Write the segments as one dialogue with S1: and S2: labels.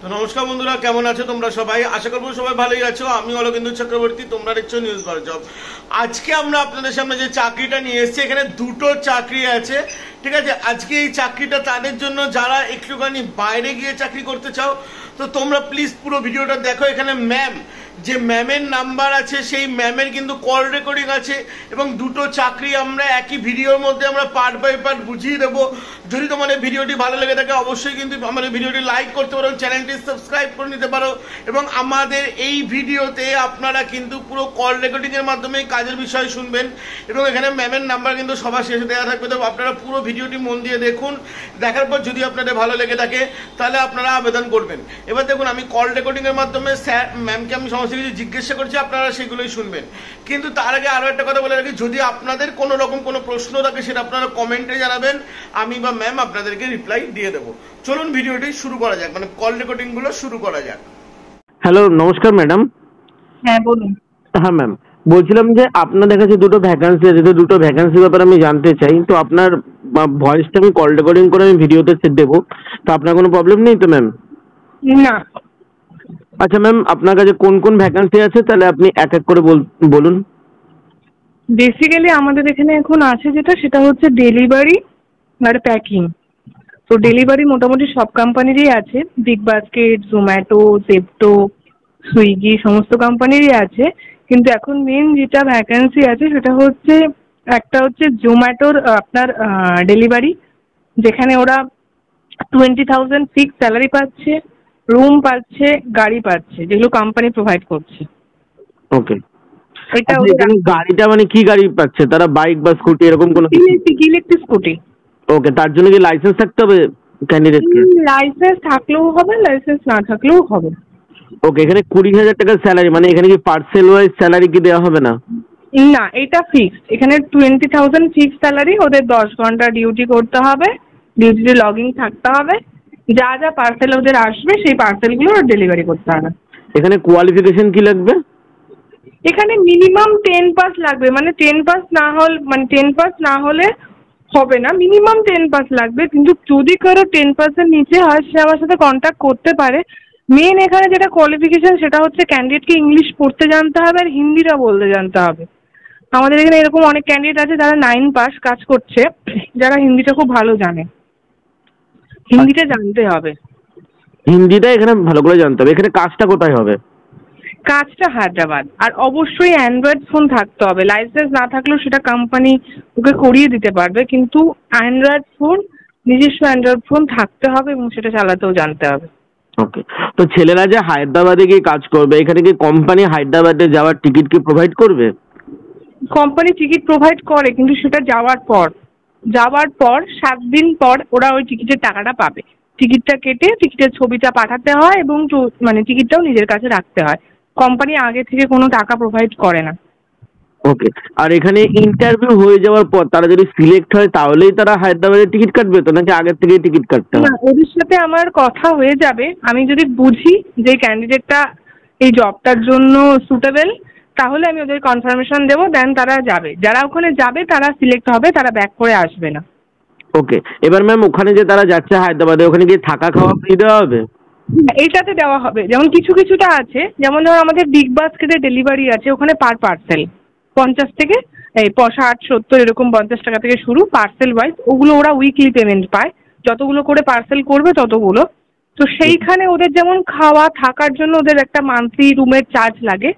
S1: তো নমস্কার বন্ধুরা, কেমন আছো তোমরা সবাই? আশা করবো সবাই ভালোই আছো। আমি অলকেন্দু চক্রবর্তী, তোমরা দেখছো নিউজ বার জব। আজকে আমরা আপনাদের সামনে যে চাকরিটা নিয়ে এসেছি, এখানে দুটো চাকরি আছে, ঠিক আছে? আজকে এই চাকরিটা তাদের জন্য যারা একটুখানি বাইরে গিয়ে চাকরি করতে চাও। তো তোমরা প্লিজ পুরো ভিডিওটা দেখো। এখানে যে ম্যামের নাম্বার আছে, সেই ম্যামের কিন্তু কল রেকর্ডিং আছে, এবং দুটো চাকরি আমরা একই ভিডিওর মধ্যে আমরা পার্ট বাই পার্ট বুঝিয়ে দেবো। যদি তোমাদের ভিডিওটি ভালো লেগে থাকে অবশ্যই কিন্তু আমাদের ভিডিওটি লাইক করতে পারো, চ্যানেলটি সাবস্ক্রাইব করে নিতে পারো, এবং আমাদের এই ভিডিওতে আপনারা কিন্তু পুরো কল রেকর্ডিং এর মাধ্যমে কাজের বিষয় শুনবেন, এবং এখানে ম্যামের নাম্বার কিন্তু সবার শেষে দেওয়া থাকবে। তো আপনারা পুরো ভিডিওটি মন দিয়ে দেখুন। দেখার পর যদি আপনাদের ভালো লেগে থাকে তাহলে আপনারা আবেদন করবেন। এবার দেখুন, আমি কল রেকর্ডিং এর মাধ্যমে ম্যামকে আমি সমস্ত কিছু জিজ্ঞাসা করছি, আপনারা সেগুলোই শুনবেন। কিন্তু তার আগে আরো একটা কথা বলে রাখি, যদি আপনাদের কোনো রকম কোনো প্রশ্ন থাকে সেটা আপনারা কমেন্টে জানাবেন, আমি বা ম্যাম আপনাদেরকে রিপ্লাই দিয়ে দেবো। চলুন ভিডিওটি শুরু করা যাক, মানে কল রেকর্ডিং গুলো শুরু করা যাক।
S2: হ্যালো, নমস্কার ম্যাডাম।
S3: হ্যাঁ বলুন।
S2: হ্যাঁ ম্যাম, বলছিলাম যে আপনাদের কাছে দুটো ভ্যাকান্সি আছে, তো দুটো ভ্যাকান্সির ব্যাপারে আমি জানতে চাই। তো আপনার ভয়েসটা আমি কল রেকর্ডিং করে আমি ভিডিওতে দেবো, তো আপনার কোনো প্রবলেম নেই তো ম্যাম?
S3: না।
S2: আচ্ছা ম্যাম, আপনার কাছে কোন কোন ভ্যাকান্সি আছে তাহলে আপনি এক এক করে বলুন।
S3: বেসিক্যালি আমাদের এখানে এখন আছে সেটা হচ্ছে ডেলিভারি আর প্যাকিং। তো ডেলিভারি মোটামুটি সব কোম্পানিরই আছে, big basket, Zomato, Zepto, Swiggy সমস্ত কোম্পানিরই আছে। কিন্তু এখন মেন যেটা ভ্যাকান্সি আছে সেটা হচ্ছে একটা হচ্ছে জোম্যাটোর আপনার ডেলিভারি, যেখানে ওরা 20,000 ফিক্স স্যালারি পাচ্ছে, রুম পাচ্ছে, গাড়ি পাচ্ছে, যেগুলো কোম্পানি প্রোভাইড করছে।
S2: ওকে।
S3: এটা
S2: আচ্ছা, এখানে গাড়িটা মানে কি গাড়ি পাচ্ছে তারা? বাইক বা স্কুটি এরকম কোনো?
S3: Electric scooty.
S2: ওকে, তার জন্য কি লাইসেন্স থাকতে হবে ক্যান্ডিডেটকে?
S3: লাইসেন্স থাকলেও হবে, লাইসেন্স না থাকলেও হবে।
S2: ওকে, এখানে 20,000 টাকা স্যালারি, মানে এখানে কি পার্সেল ওয়াইজ স্যালারি কি দেওয়া হবে না?
S3: না, এটা ফিক্সড। এখানে 20,000 ফিক্সড স্যালারি, ওদের 10 ঘন্টা ডিউটি করতে হবে, ডিউটিতে লগ ইন থাকতে হবে, যা যা পার্সেল ওদের আসবে সেই পার্সেলগুলো ডেলিভারি করতে হবে।
S2: এখানে কোয়ালিফিকেশন কি লাগবে?
S3: এখানে মিনিমাম 10 পাস লাগবে, মানে 10 পাস না হলে হবে না, মিনিমাম 10 পাস লাগবে। কিন্তু যদি কারো 10 পাসের নিচে হয় সে আমার সাথে কন্ট্যাক্ট করতে পারে। মেন এখানে যেটা কোয়ালিফিকেশন সেটা হচ্ছে ক্যান্ডিডেটকে ইংলিশ পড়তে জানতে হবে আর হিন্দিটা বলতে জানতে হবে। আমাদের এখানে এরকম অনেক ক্যান্ডিডেট আছে যারা 9 পাস কাজ করছে, যারা হিন্দিটা খুব ভালো জানে। হিন্দিটা জানতে হবে।
S2: হিন্দিটা এখানে ভালো করে জানতে হবে। এখানে কাজটা কোথায় হবে?
S3: কাজটা হায়দ্রাবাদ, আর অবশ্যই অ্যান্ড্রয়েড ফোন থাকতে হবে। লাইসেন্স না থাকলেও সেটা কোম্পানি ওকে করিয়ে দিতে পারবে, কিন্তু অ্যান্ড্রয়েড ফোন, নিজস্ব অ্যান্ড্রয়েড ফোন থাকতে হবে এবং সেটা চালাতেও জানতে হবে।
S2: ওকে। তো ছেলেরা যে হায়দ্রাবাদে গিয়ে কাজ করবে, এখানে কি কোম্পানি হায়দ্রাবাদে যাওয়ার টিকিট কি প্রোভাইড করবে?
S3: কোম্পানি টিকিট প্রোভাইড করে, কিন্তু সেটা যাওয়ার পর 7 দিন পর ওরা ওই টিকিটের টাকাটা পাবে। টিকিটটা কেটে টিকিটের ছবিটা পাঠাতে হয়, এবং মানে টিকিটটাও নিজের কাছে রাখতে হয়। কোম্পানি আগে থেকে কোনো টাকা প্রোভাইড করে না।
S2: ওকে। আর এখানে ইন্টারভিউ হয়ে যাওয়ার পর তারা যদি সিলেক্ট হয় তাহলেই তারা হায়দ্রাবাদের টিকিট কাটবে, তো নাকি আগের থেকেই টিকিট কাটতে
S3: না,
S2: হবে?
S3: ওদের সাথে আমার কথা হয়ে যাবে। আমি যদি বুঝি যে ক্যান্ডিডেটটা এই জবটার জন্য সুটেবল, তাহলে আমি ওদের কনফার্মেশন দেবো, দেন তারা যাবে। যারা ওখানে যাবে তারা সিলেক্ট হবে, তারা ব্যাক করে আসবে না।
S2: ওকে। এবার ম্যাম, ওখানে যে তারা যাচ্ছে হায়দ্রাবাদে, ওখানে গিয়ে থাকা খাওয়া ফ্রি দেওয়া হবে?
S3: এইটাতে দেওয়া হবে। যেমন কিছুটা আছে, যেমন ধর আমাদের বিগ বাস্কেটের ডেলিভারি আছে, ওখানে পার পার্সেল 50 থেকে 60-70 এরকম 50 টাকা থেকে শুরু পার্সেল ওয়াইজ। ওগুলো ওরা উইকলি পেমেন্ট পায়, যতগুলো করে পার্সেল করবে ততগুলো। তো সেইখানে ওদের যেমন খাওয়া থাকার জন্য ওদের একটা মান্থলি রুমের চার্জ লাগে,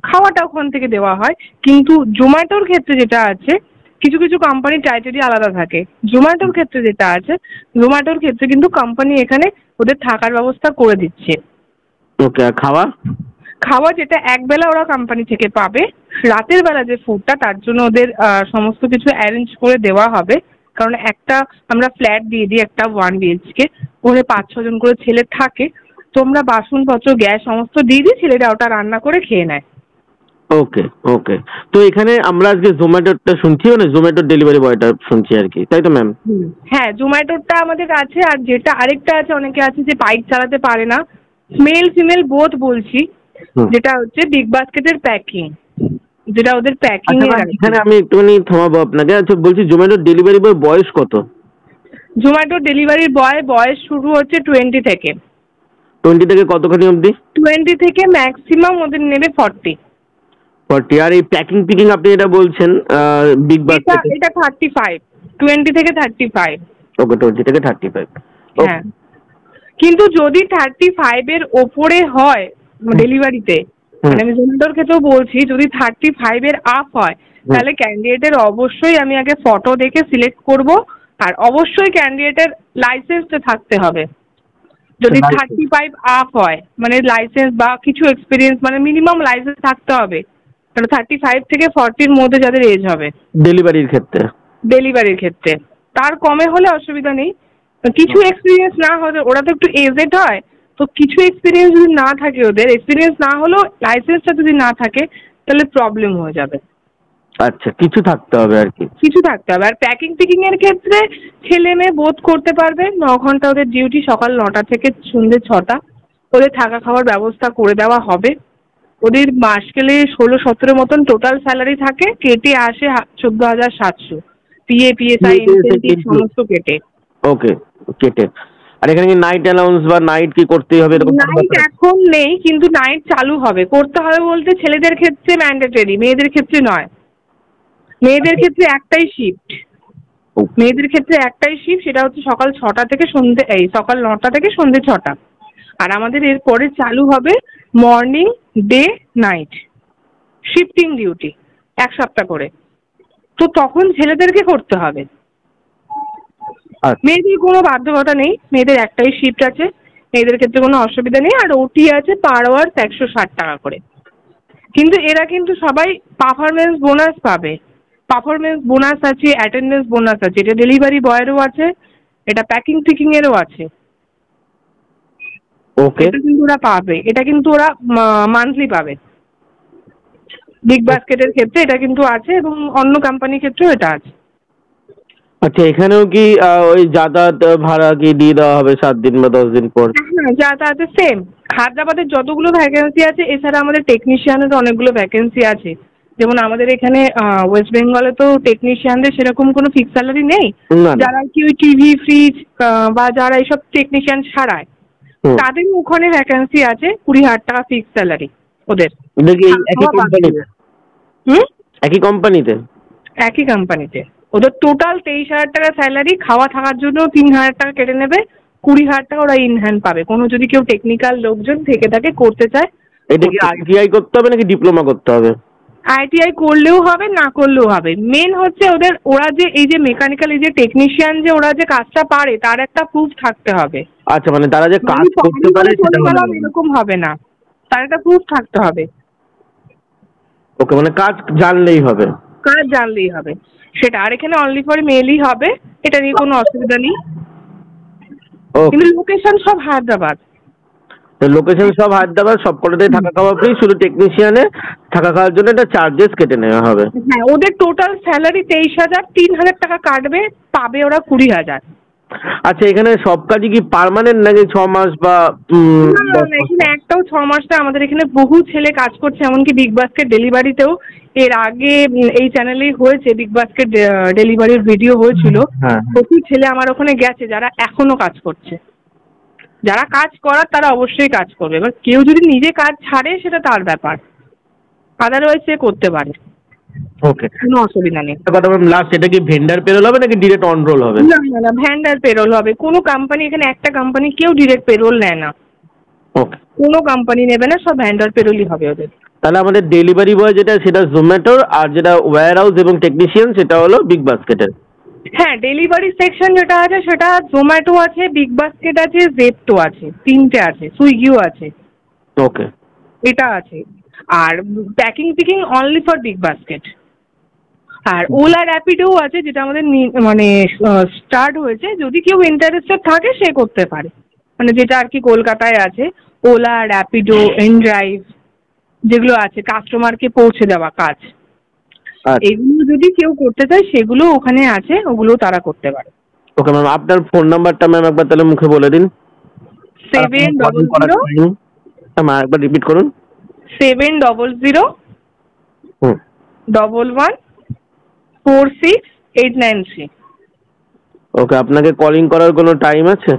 S3: খাওয়াটা ওখান থেকে দেওয়া হয়। কিন্তু জোম্যাটোর ক্ষেত্রে যেটা আছে, কিছু কোম্পানির ক্রাইটেরিয়া আলাদা থাকে। জোম্যাটোর ক্ষেত্রে যেটা আছে, জোম্যাটোর ক্ষেত্রে কিন্তু কোম্পানি এখানে ওদের থাকার ব্যবস্থা করে দিচ্ছে।
S2: ওকে। আর খাওয়া?
S3: খাওয়া যেটা একবেলা ওরা কোম্পানি থেকে পাবে, রাতের বেলা যে ফুডটা তার জন্য ওদের সমস্ত কিছু অ্যারেঞ্জ করে দেওয়া হবে। কারণ আমরা ফ্ল্যাট দিয়ে দিই, একটা 1 BHK, ওখানে 5-6 জন করে ছেলে থাকে। তো আমরা বাসনপত্র, গ্যাস সমস্ত দিয়ে দিই, ছেলেরা ওটা রান্না করে খেয়ে নেয়।
S2: ওকে। ওকে। তো এখানে আমরা আজকে জোম্যাটোরটা শুনছি, মানে জোম্যাটোর ডেলিভারি বয়টা শুনছি আর কি, তাই তো ম্যাম?
S3: হ্যাঁ, জোম্যাটোরটা আমাদের আছে। আর যেটা আরেকটা আছে, অনেকে আছে যে বাইক চালাতে পারে না, মেল ফিমেল বোথ বলছি, যেটা হচ্ছে বিগ বাস্কেটের প্যাকিং, যেটা ওদের প্যাকিং এর।
S2: এখানে আমি একটুখানি থামাবো আপনাকে। আচ্ছা, বলছি জোম্যাটোর ডেলিভারি বয় বয়স কত?
S3: জোম্যাটোর ডেলিভারি বয়ের বয়স শুরু হচ্ছে 20 থেকে।
S2: 20 থেকে কতখানি অবধি?
S3: 20 থেকে ম্যাক্সিমাম ওদের নেবে 40।
S2: 40। আর এই প্যাকিং পিকিং আপনি এটা বলছেন বিগ বাস্কেট,
S3: এটা 35, 20 থেকে 35।
S2: ওকে, 20 থেকে 35।
S3: হ্যাঁ, কিন্তু যদি 35 এর ওপরে হয় ডেলিভারিতে, মানে আমি জোম্যাটোর ক্ষেত্রেও বলছি, যদি 35 এর আপ হয় তাহলে ক্যান্ডিডেটের অবশ্যই আমি আগে ফটো দেখে সিলেক্ট করব, আর অবশ্যই ক্যান্ডিডেটের লাইসেন্সটা থাকতে হবে। যদি 35 আপ হয় মানে লাইসেন্স বা কিছু এক্সপিরিয়েন্স, মানে মিনিমাম লাইসেন্স থাকতে হবে। কারণ 35 থেকে 40-র মধ্যে যাদের এজ হবে ডেলিভারির ক্ষেত্রে, তার কমে হলে অসুবিধা নেই। কিছু এক্সপিরিয়েন্স না হলে, ওরা তো একটু এজেড হয়, তো কিছু এক্সপিরিয়েন্স যদি না থাকে, ওদের এক্সপিরিয়েন্স না হলেও লাইসেন্সটা যদি না থাকে তাহলে প্রবলেম হয়ে যাবে।
S2: আচ্ছা, কিছু থাকতে হবে আর কি,
S3: কিছু থাকতে হবে। আর প্যাকিং পিকিং এর ক্ষেত্রে ছেলে মেয়ে বোধ করতে পারবে। 9 ঘন্টা ওদের ডিউটি, সকাল 9টা থেকে সন্ধ্যে 6টা। ওদের থাকা খাওয়ার ব্যবস্থা করে দেওয়া হবে। ওদের মাস গেলে 16-17 মতন টোটাল স্যালারি থাকে, কেটে আসে 14,700, PSI ইনসেনটিভ সমস্ত কেটে।
S2: ওকে, কেটে। আর এখানে কি নাইট অ্যালাউন্স বা নাইট কি করতেই হবে এরকম?
S3: নাইট এখন নেই, কিন্তু নাইট চালু হবে। করতে হবে বলতে ছেলেদের ক্ষেত্রে ম্যান্ডেটরি, মেয়েদের ক্ষেত্রে নয়। মেয়েদের ক্ষেত্রে একটাই শিফট, সেটা হচ্ছে সকাল 6টা থেকে সকাল 9টা থেকে সন্ধ্যে 6টা। আর আমাদের এরপরে চালু হবে morning, day, night shifting duty, 1 সপ্তাহ করে। তো তখন ছেলেদেরকে করতে হবে। মেয়েদের কোনো বাধ্যকতা নেই, মেয়েদের একটাই শিফট আছে, মেয়েদের ক্ষেত্রে কোনো অসুবিধা নেই। আর ওটি আছে পার আওয়ার 160 টাকা করে। কিন্তু এরা কিন্তু সবাই পারফরমেন্স বোনাস পাবে। পারফরমেন্স বোনাস আছে, অ্যাটেন্ডেন্স বোনাস আছে। এটা ডেলিভারি বয়েরও আছে, এটা প্যাকিং পিকিং এরও আছে।
S2: ওকে,
S3: এটা কিন্তু ওরা পাবে, এটা কিন্তু ওরা মান্থলি পাবে। বিগ বাস্কেটের ক্ষেত্রে এটা কিন্তু আছে, এবং অন্য কোম্পানির ক্ষেত্রেও এটা আছে।
S2: আচ্ছা, এখানেও কি ওই যাতায়াত ভাড়া কি দিয়ে দেওয়া হবে 7 দিন বা 10 দিন পর?
S3: হ্যাঁ, যাতায়াতের সেম। হায়দ্রাবাদের যতগুলো ভ্যাকেন্সি আছে, এছাড়া আমাদের টেকনিশিয়ানের অনেকগুলো ভ্যাকেন্সি আছে। যেমন আমাদের এখানে ওয়েস্ট বেঙ্গলে তো টেকনিশিয়ানদের সেরকম কোনো ফিক্স স্যালারি নেই। যারা কি ওই টিভি, ফ্রিজ বা যারা এইসব টেকনিশিয়ান ছাড়ায়, তাদের ওখানে ভ্যাকেন্সি আছে 20,000 টাকা ফিক্স স্যালারি ওদের।
S2: একই কোম্পানিতে
S3: ওদের টোটাল 23,000 টাকা স্যালারি, খাওয়া থাকার জন্য 3,000 টাকা কেটে নেবে, 20,000 টাকা ওরা ইন হ্যান্ড পাবে। কোনো যদি কেউ টেকনিক্যাল লোকজন থেকে থাকে, করতে চায়।
S2: এটা কি ITI করতে হবে নাকি ডিপ্লোমা করতে হবে?
S3: ITI করলেও হবে, না করলেও হবে। মেন হচ্ছে ওরা যে এই যে মেকানিক্যাল, এই যে টেকনিশিয়ান যে ওরা যে কাজটা পারে, তার একটা প্রুফ থাকতে হবে।
S2: আচ্ছা, মানে তারা যে কাজ করতে পারে
S3: এরকম হবে না, তার একটা প্রুফ থাকতে হবে।
S2: ওকে, মানে কাজ জানলেই হবে।
S3: সেটা। আর এখানে অনলি ফর মেলই হবে, এটা নিয়ে কোনো অসুবিধা নেই। কিন্তু লোকেশন সব হায়দ্রাবাদ। সবকটাতেই থাকা খাওয়া ফ্রি, শুধু টেকনিশিয়ানে থাকা খাওয়ার জন্য একটা চার্জেস কেটে নেওয়া হবে। হ্যাঁ, ওদের টোটাল স্যালারি 23,000, 3,000 টাকা কাটবে, পাবে ওরা 20,000।
S2: আচ্ছা, এখানে সব কাজই কি পার্মানেন্ট নাকি 6 মাস বা?
S3: এখানে একটাও 6 মাস না। আমাদের এখানে বহু ছেলে কাজ করছে, এমনকি বিগ বাস্কেট ডেলিভারিতেও। এর আগে এই চ্যানেলেই হয়েছে, বিগ বাস্কেট ডেলিভারির ভিডিও হয়েছিল। প্রচুর ছেলে আমার ওখানে গেছে যারা এখনো কাজ করছে। যারা কাজ করার তারা অবশ্যই কাজ করবে। এবার কেউ যদি নিজে কাজ ছাড়ে সেটা তার ব্যাপার, আদারওয়াইজ সে করতে পারে।
S2: ওকে,
S3: কোনো অসুবিধা নেই।
S2: লাস্ট, এটা কি ভেন্ডার পেরোল হবে নাকি ডিরেক্ট অন রোল হবে?
S3: না, ভেন্ডার পেরোল হবে। কোনো কোম্পানি, এখানে একটা কোম্পানি কেউ ডিরেক্ট পেরোল নেয় না।
S2: ওকে,
S3: কোনো কোম্পানি নেবে না, সব ভেন্ডার পেরোলই হবে ওদের।
S2: তাহলে আমাদের ডেলিভারি বয় যেটা, সেটা জোম্যাটোর, আর যেটা ওয়্যার হাউস এবং টেকনিশিয়ান সেটা হলো বিগ বাস্কেটের।
S3: হ্যাঁ, ডেলিভারি সেকশন যেটা আছে সেটা জোম্যাটো আছে, বিগ বাস্কেট আছে, জেপ্টো আছে, 3টে আছে, সুইগিও আছে।
S2: ওকে,
S3: এটা আছে। আর packing picking only for big basket. আর ওলা র্যাপিডোও আছে, যেটা আমাদের মানে স্টার্ট হয়েছে। যদি কেউ ইন্টারেস্টেড থাকে সে করতে পারে, মানে যেটা আর কি কলকাতায় আছে। ওলা, র্যাপিডো, এনড্রাইভ যেগুলো আছে, কাস্টমারকে পৌঁছে দেওয়া কাজ, এগুলো যদি কেউ করতে চায় সেগুলো ওখানে আছে, ওগুলো তারা করতে পারে।
S2: ওকে ম্যাম, আপনার ফোন নাম্বারটা ম্যাম একবার তাহলে মুখে বলে দিন।
S3: 700
S2: একবার রিপিট করুন।
S3: 700 11 46 893।
S2: ওকে, আপনাকে কলিং করার কোনো টাইম আছে?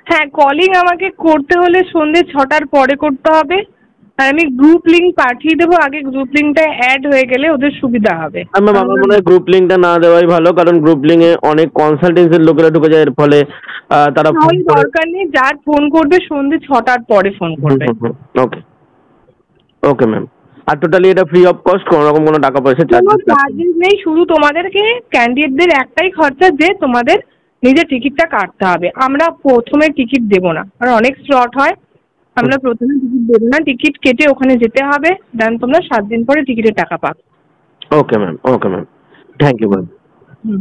S3: হ্যাঁ, কলিং আমাকে করতে হলে সন্ধ্যে 6টার পরে করতে হবে। আর আমি গ্রুপ লিংক পাঠিয়ে দেবো, আগে গ্রুপ লিংকটা অ্যাড হয়ে গেলে ওদের সুবিধা হবে।
S2: ম্যাম আমার মনে হয় গ্রুপ লিঙ্কটা না দেওয়াই ভালো, কারণ গ্রুপ লিঙ্কে অনেক কনসালটেন্সির লোকেরা ঢুকে যায়, এর ফলে তারা ফোন
S3: তাহলে দরকার নেই, যার ফোন করবে সন্ধ্যে 6টার পরে ফোন করবে।
S2: ওকে ওকে ম্যাম। আর টোটালি এটা ফ্রি অফ কস্ট, কোনো রকম কোনো টাকা পয়সা
S3: কোনো
S2: চার্জেস
S3: চার্জেস নেই, শুধু তোমাদেরকে ক্যান্ডিডেটদের একটাই খরচা যে তোমাদের নিজের টিকিটটা কাটতে হবে। আমরা প্রথমে টিকিট দেবো না, আর অনেক স্লট হয়, আমরা প্রথমে টিকিট দেবো না, টিকিট কেটে ওখানে যেতে হবে, দেন তোমরা 7 দিন পরে টিকিটের টাকা পাবে।
S2: Okay ma'am thank you ma'am.
S3: Hmm.